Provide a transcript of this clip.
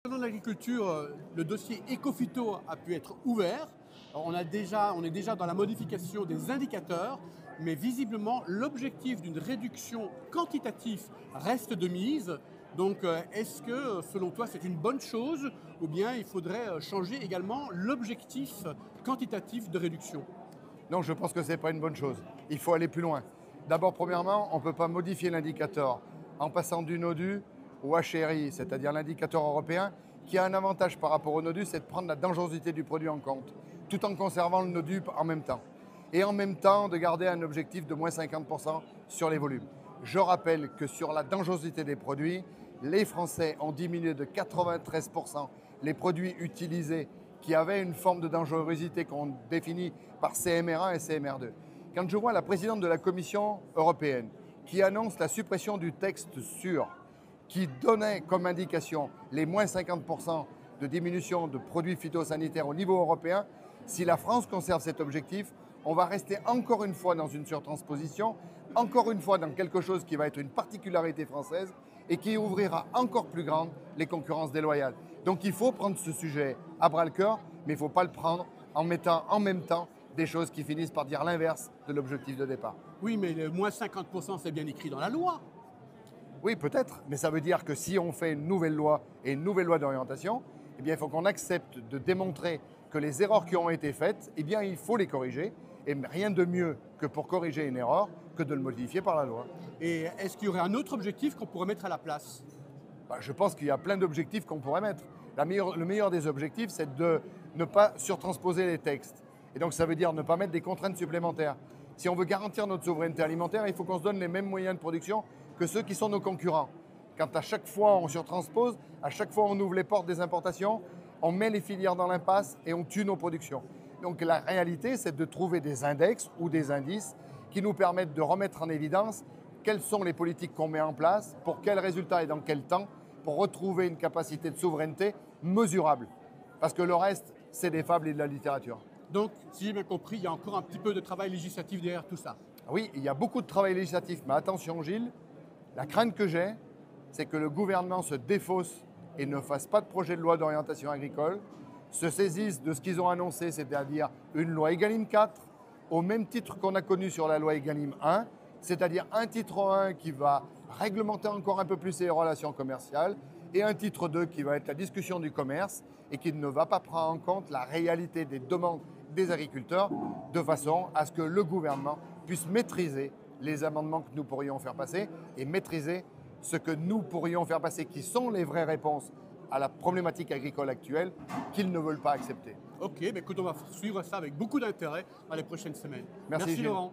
Dans l'agriculture, le dossier Ecophyto a pu être ouvert. On est déjà dans la modification des indicateurs, mais visiblement l'objectif d'une réduction quantitative reste de mise. Donc est-ce que selon toi c'est une bonne chose ou bien il faudrait changer également l'objectif quantitatif de réduction? Non, je pense que ce n'est pas une bonne chose. Il faut aller plus loin. D'abord, premièrement, on ne peut pas modifier l'indicateur en passant du NODU au HRI, c'est-à-dire l'indicateur européen, qui a un avantage par rapport au NODU, c'est de prendre la dangerosité du produit en compte, tout en conservant le NODU en même temps. Et en même temps, de garder un objectif de moins 50% sur les volumes. Je rappelle que sur la dangerosité des produits, les Français ont diminué de 93% les produits utilisés qui avaient une forme de dangerosité qu'on définit par CMR1 et CMR2. Quand je vois la présidente de la Commission européenne qui annonce la suppression du texte sûr, qui donnait comme indication les moins 50% de diminution de produits phytosanitaires au niveau européen, si la France conserve cet objectif, on va rester encore une fois dans une surtransposition, encore une fois dans quelque chose qui va être une particularité française et qui ouvrira encore plus grande les concurrences déloyales. Donc il faut prendre ce sujet à bras-le-cœur, mais il ne faut pas le prendre en mettant en même temps des choses qui finissent par dire l'inverse de l'objectif de départ. Oui, mais le moins 50% c'est bien écrit dans la loi. Oui, peut-être, mais ça veut dire que si on fait une nouvelle loi et une nouvelle loi d'orientation, eh bien, il faut qu'on accepte de démontrer que les erreurs qui ont été faites, eh bien, il faut les corriger. Et rien de mieux que pour corriger une erreur que de le modifier par la loi. Et est-ce qu'il y aurait un autre objectif qu'on pourrait mettre à la place? Je pense qu'il y a plein d'objectifs qu'on pourrait mettre. Le meilleur des objectifs, c'est de ne pas surtransposer les textes. Et donc, ça veut dire ne pas mettre des contraintes supplémentaires. Si on veut garantir notre souveraineté alimentaire, il faut qu'on se donne les mêmes moyens de production que ceux qui sont nos concurrents. Quand à chaque fois on surtranspose, à chaque fois on ouvre les portes des importations, on met les filières dans l'impasse et on tue nos productions. Donc la réalité, c'est de trouver des index ou des indices qui nous permettent de remettre en évidence quelles sont les politiques qu'on met en place, pour quels résultats et dans quel temps, pour retrouver une capacité de souveraineté mesurable. Parce que le reste, c'est des fables et de la littérature. Donc, si j'ai bien compris, il y a encore un petit peu de travail législatif derrière tout ça. Oui, il y a beaucoup de travail législatif, mais attention Gilles, la crainte que j'ai, c'est que le gouvernement se défausse et ne fasse pas de projet de loi d'orientation agricole, se saisissent de ce qu'ils ont annoncé, c'est-à-dire une loi Egalim 4, au même titre qu'on a connu sur la loi Egalim 1, c'est-à-dire un titre 1 qui va réglementer encore un peu plus les relations commerciales et un titre 2 qui va être la discussion du commerce et qui ne va pas prendre en compte la réalité des demandes des agriculteurs de façon à ce que le gouvernement puisse maîtriser les amendements que nous pourrions faire passer et maîtriser ce que nous pourrions faire passer, qui sont les vraies réponses à la problématique agricole actuelle qu'ils ne veulent pas accepter. Ok, écoute, on va suivre ça avec beaucoup d'intérêt dans les prochaines semaines. Merci Gilles. Laurent.